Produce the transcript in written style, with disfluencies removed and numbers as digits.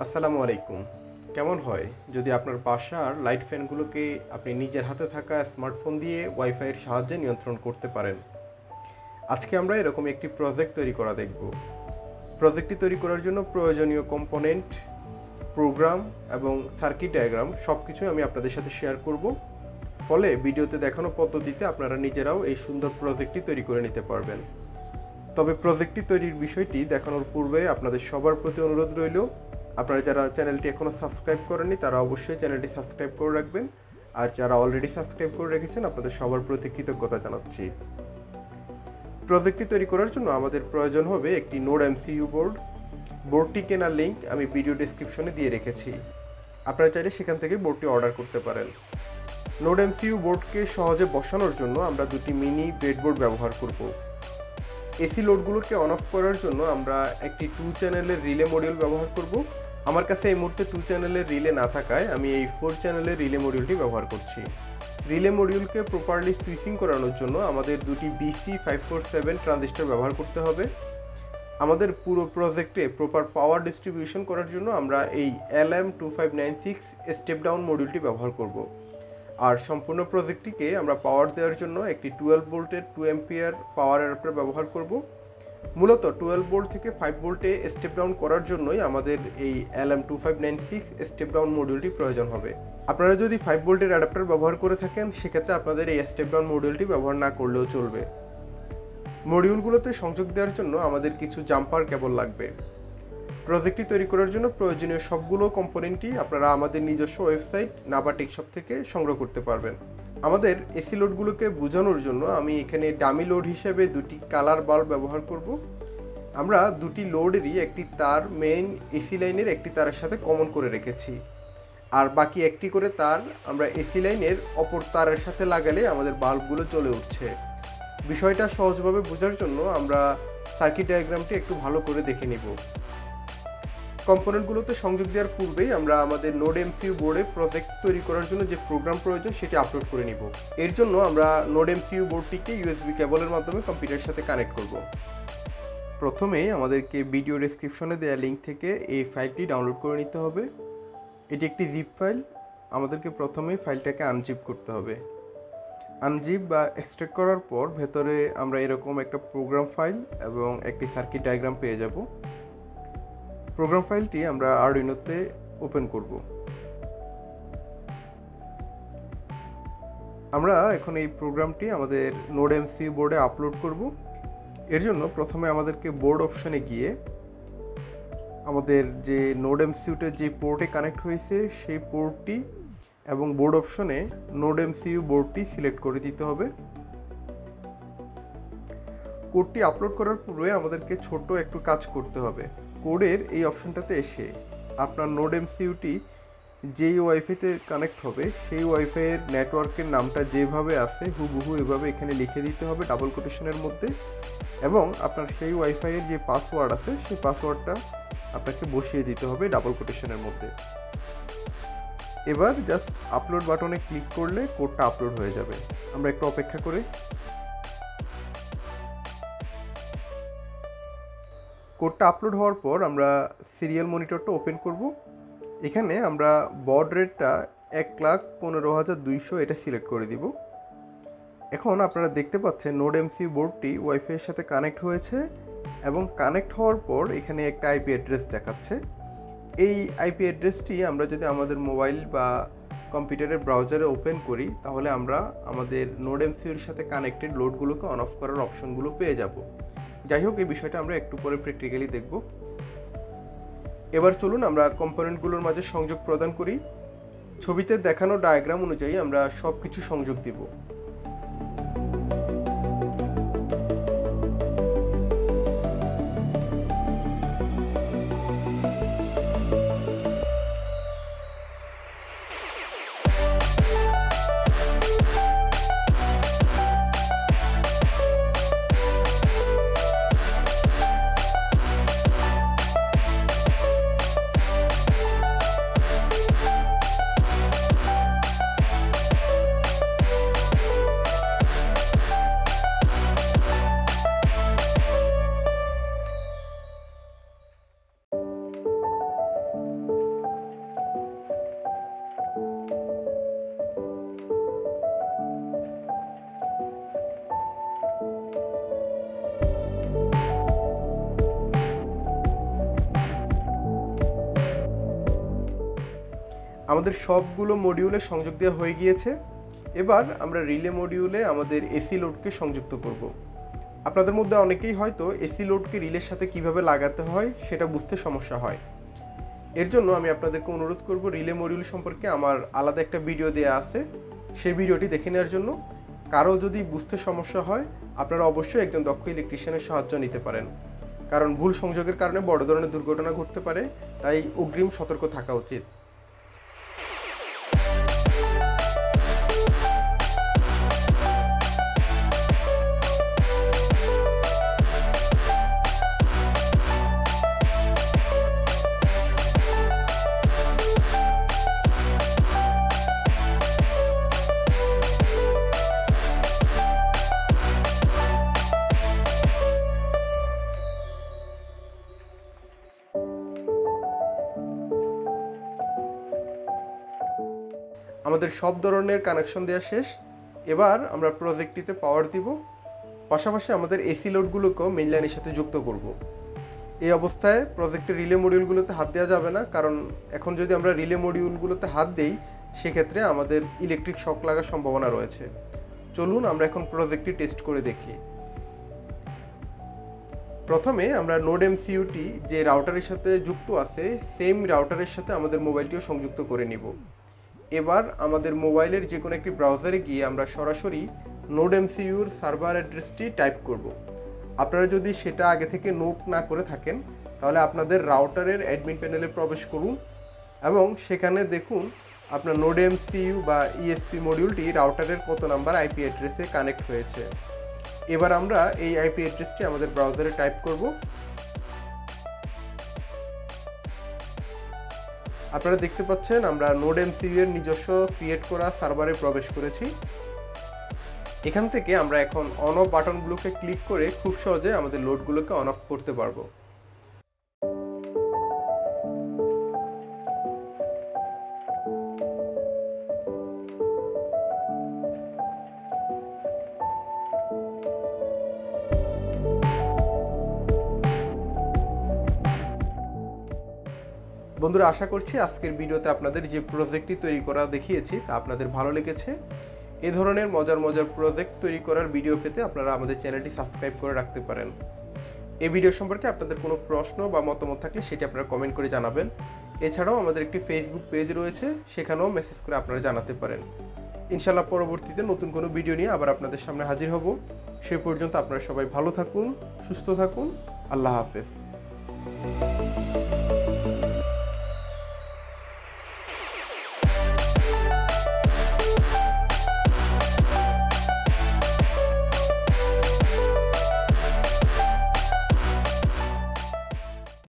আসসালামু আলাইকুম। কেমন হয় যদি আপনার বাসার লাইট ফ্যানগুলোকে আপনি নিজের হাতে থাকা স্মার্টফোন দিয়ে ওয়াইফাইয়ের সাহায্যে নিয়ন্ত্রণ করতে পারেন? আজকে আমরা এরকম একটি প্রজেক্ট তৈরি করা দেখব। প্রজেক্টটি তৈরি করার জন্য প্রয়োজনীয় কম্পোনেন্ট, প্রোগ্রাম এবং সার্কিট ডায়াগ্রাম সব কিছুই আমি আপনাদের সাথে শেয়ার করব। ফলে ভিডিওতে দেখানো পদ্ধতিতে আপনারা নিজেরাও এই সুন্দর প্রজেক্টটি তৈরি করে নিতে পারবেন। তবে প্রজেক্টটি তৈরির বিষয়টি দেখানোর পূর্বে আপনাদের সবার প্রতি অনুরোধ রইল, আপনারা যারা চ্যানেলটি এখনও সাবস্ক্রাইব করেননি তারা অবশ্যই চ্যানেলটি সাবস্ক্রাইব করে রাখবেন, আর যারা অলরেডি সাবস্ক্রাইব করে রেখেছেন আপনাদের সবার প্রতি কৃতজ্ঞতা জানাচ্ছি। প্রজেক্টটি তৈরি করার জন্য আমাদের প্রয়োজন হবে একটি নোডএমসিইউ বোর্ড। বোর্ডটি কেনার লিঙ্ক আমি ভিডিও ডেসক্রিপশনে দিয়ে রেখেছি, আপনারা চাইলে সেখান থেকে বোর্ডটি অর্ডার করতে পারেন। নোডএমসিইউ বোর্ডকে সহজে বসানোর জন্য আমরা দুটি মিনি ব্রেডবোর্ড ব্যবহার করব। এসি লোডগুলোকে অন অফ করার জন্য আমরা একটি 2 চ্যানেলের রিলে মডিউল ব্যবহার করব। আমার কাছে এই মুহূর্তে 2 চ্যানেলের রিলে না থাকায় আমি এই 4 চ্যানেলের রিলে মডিউলটি ব্যবহার করছি। রিলে মডিউলকে প্রপারলি সুইচিং করানোর জন্য আমাদের দুটি BC547 ট্রানজিস্টর ব্যবহার করতে হবে। আমাদের পুরো প্রজেক্টে প্রপার পাওয়ার ডিস্ট্রিবিউশন করার জন্য আমরা এই LM2596 স্টেপ ডাউন মডিউলটি ব্যবহার করব। আর সম্পূর্ণ প্রজেক্টটিকে আমরা পাওয়ার দেওয়ার জন্য একটি 12 ভোল্টের 2 অ্যাম্পিয়ার পাওয়ার অ্যাডাপ্টার ব্যবহার করব। মূলত 12 ভোল্ট থেকে 5 ভোল্টে স্টেপ ডাউন করার জন্যই আমাদের এই LM2596 স্টেপ ডাউন মডিউলটি প্রয়োজন হবে। আপনারা যদি 5 ভোল্টের অ্যাডাপ্টার ব্যবহার করে থাকেন সেক্ষেত্রে আপনাদের এই স্টেপ ডাউন মডিউলটি ব্যবহার না করলেও চলবে। মডিউলগুলোতে সংযোগ দেওয়ার জন্য আমাদের কিছু জাম্পার কেবল লাগবে। প্রজেক্টটি তৈরি করার জন্য প্রয়োজনীয় সবগুলো কম্পোনেন্টই আপনারা আমাদের নিজস্ব ওয়েবসাইট নাবা টেকশপ থেকে সংগ্রহ করতে পারবেন। আমাদের এসি লোডগুলোকে বোঝানোর জন্য আমি এখানে ডামি লোড হিসেবে দুটি কালার বাল্ব ব্যবহার করব। আমরা দুটি লোডেরই একটি তার মেইন এসি লাইনের একটি তারের সাথে কমন করে রেখেছি, আর বাকি একটি করে তার আমরা এসি লাইনের অপর তারের সাথে লাগালে আমাদের বাল্বগুলো জ্বলে উঠছে। বিষয়টা সহজভাবে বোঝার জন্য আমরা সার্কিট ডায়াগ্রামটি একটু ভালো করে দেখে নিব। কম্পোনেন্টগুলোতে সংযোগ দেওয়ার পূর্বেই আমরা আমাদের নোডএমসিইউ বোর্ডে প্রজেক্ট তৈরি করার জন্য যে প্রোগ্রাম প্রয়োজন সেটি আপলোড করে নিব। এর জন্য আমরা নোডএমসিইউ বোর্ডটিকে ইউএসবি কেবলের মাধ্যমে কম্পিউটারের সাথে কানেক্ট করব। প্রথমে আমাদেরকে ভিডিও ডেসক্রিপশনে দেওয়া লিঙ্ক থেকে এই ফাইলটি ডাউনলোড করে নিতে হবে। এটি একটি জিপ ফাইল। আমাদেরকে প্রথমে ফাইলটাকে আনজিপ করতে হবে। আনজিপ বা এক্সট্রাক্ট করার পর ভেতরে আমরা এরকম একটা প্রোগ্রাম ফাইল এবং একটি সার্কিট ডায়াগ্রাম পেয়ে যাব। প্রোগ্রাম ফাইলটি আমরা আরডুইনোতে ওপেন করব। আমরা এখন এই প্রোগ্রামটি আমাদের নোডএমসিইউ বোর্ডে আপলোড করব। এর জন্য প্রথমে আমাদেরকে বোর্ড অপশনে গিয়ে আমাদের যে নোডএমসিইউতে যে পোর্টে কানেক্ট হয়েছে সেই পোর্টটি এবং বোর্ড অপশনে নোডএমসিইউ বোর্ডটি সিলেক্ট করে দিতে হবে। কোডটি আপলোড করার পূর্বে আমাদেরকে ছোট একটু কাজ করতে হবে। কোডের এই অপশনটাতে এসে আপনার নোডএমসিইউটি যেই ওয়াইফাইতে কানেক্ট হবে সেই ওয়াইফাইয়ের নেটওয়ার্কের নামটা যেভাবে আছে হুবহু এভাবে এখানে লিখে দিতে হবে ডাবল কোটেশনের মধ্যে, এবং আপনার সেই ওয়াইফাইয়ের যে পাসওয়ার্ড আছে সেই পাসওয়ার্ডটা আপনাকে বসিয়ে দিতে হবে ডাবল কোটেশনের মধ্যে। এবার জাস্ট আপলোড বাটনে ক্লিক করলে কোডটা আপলোড হয়ে যাবে। আমরা একটু অপেক্ষা করি। কোডটা আপলোড হওয়ার পর আমরা সিরিয়াল মনিটরটা ওপেন করব। এখানে আমরা বড রেটটা 1,15,200 এটা সিলেক্ট করে দিব। এখন আপনারা দেখতে পাচ্ছেন নোডএমসিইউ বোর্ডটি ওয়াইফাইয়ের সাথে কানেক্ট হয়েছে এবং কানেক্ট হওয়ার পর এখানে একটা আইপি অ্যাড্রেস দেখাচ্ছে। এই আইপি অ্যাড্রেসটি আমরা যদি আমাদের মোবাইল বা কম্পিউটারের ব্রাউজারে ওপেন করি তাহলে আমরা আমাদের নোডএমসিইউর সাথে কানেক্টেড লোডগুলোকে অন অফ করার অপশনগুলো পেয়ে যাব। যাই হোক, এই বিষয়টা আমরা একটু পরে প্র্যাকটিক্যালি দেখব। এবার চলুন আমরা কম্পোনেন্টগুলোর মাঝে সংযোগ প্রদান করি। ছবিতে দেখানো ডায়াগ্রাম অনুযায়ী আমরা সব কিছু সংযোগ দিব। আমাদের সবগুলো মডিউলে সংযোগ দেওয়া হয়ে গিয়েছে। এবার আমরা রিলে মডিউলে আমাদের এসি লোডকে সংযুক্ত করব। আপনাদের মধ্যে অনেকেই হয়তো এসি লোডকে রিলের সাথে কিভাবে লাগাতে হয় সেটা বুঝতে সমস্যা হয়। এর জন্য আমি আপনাদেরকে অনুরোধ করব, রিলে মডিউল সম্পর্কে আমার আলাদা একটা ভিডিও দেওয়া আছে, সেই ভিডিওটি দেখে নেওয়ার জন্য। কারো যদি বুঝতে সমস্যা হয় আপনারা অবশ্যই একজন দক্ষ ইলেকট্রিশিয়ানের সাহায্য নিতে পারেন, কারণ ভুল সংযোগের কারণে বড় ধরনের দুর্ঘটনা ঘটতে পারে, তাই অগ্রিম সতর্ক থাকা উচিত। আমাদের সব ধরনের কানেকশন দেওয়া শেষ। এবার আমরা প্রজেক্টটিতে পাওয়ার দিব, পাশাপাশি আমাদের এসি লোডগুলোকেও মেইন লাইনের সাথে যুক্ত করব। এই অবস্থায় প্রজেক্টের রিলে মডিউলগুলোতে হাত দেওয়া যাবে না, কারণ এখন যদি আমরা রিলে মডিউলগুলোতে হাত দেই সেক্ষেত্রে আমাদের ইলেকট্রিক শক লাগার সম্ভাবনা রয়েছে। চলুন আমরা এখন প্রজেক্টটি টেস্ট করে দেখি। প্রথমে আমরা নোডএমসিউটি যে রাউটারের সাথে যুক্ত আছে সেম রাউটারের সাথে আমাদের মোবাইলটিও সংযুক্ত করে নিব। এবার আমাদের মোবাইলের যে কোনো একটি ব্রাউজারে গিয়ে আমরা সরাসরি নোডএমসিউর সার্ভার অ্যাড্রেসটি টাইপ করব। আপনারা যদি সেটা আগে থেকে নোট না করে থাকেন তাহলে আপনাদের রাউটারের অ্যাডমিন প্যানেলে প্রবেশ করুন এবং সেখানে দেখুন আপনার নোডএমসিউ বা ইএসপি মডিউলটি রাউটারের কত নাম্বার আইপি অ্যাড্রেসে কানেক্ট হয়েছে। এবার আমরা এই আইপি অ্যাড্রেসটি আমাদের ব্রাউজারে টাইপ করব। আপনারা দেখতে পাচ্ছেন আমরা নোডএমসিউ এর নিজস্ব ক্রিয়েট করা সার্ভারে প্রবেশ করেছি। এখান থেকে আমরা এখন অন অফ বাটনগুলোকে ক্লিক করে খুব সহজে আমাদের লোডগুলোকে অন অফ করতে পারবো। বন্ধুরা, আশা করছি আজকের ভিডিওতে আপনাদের যে প্রজেক্টটি তৈরি করা দেখিয়েছি তা আপনাদের ভালো লেগেছে। এ ধরনের মজার মজার প্রজেক্ট তৈরি করার ভিডিও পেতে আপনারা আমাদের চ্যানেলটি সাবস্ক্রাইব করে রাখতে পারেন। এই ভিডিও সম্পর্কে আপনাদের কোনো প্রশ্ন বা মতামত থাকলে সেটি আপনারা কমেন্ট করে জানাবেন। এছাড়াও আমাদের একটি ফেসবুক পেজ রয়েছে, সেখানেও মেসেজ করে আপনারা জানাতে পারেন। ইনশাআল্লাহ পরবর্তীতে নতুন কোনো ভিডিও নিয়ে আবার আপনাদের সামনে হাজির হব। সে পর্যন্ত আপনারা সবাই ভালো থাকুন, সুস্থ থাকুন। আল্লাহ হাফেজ।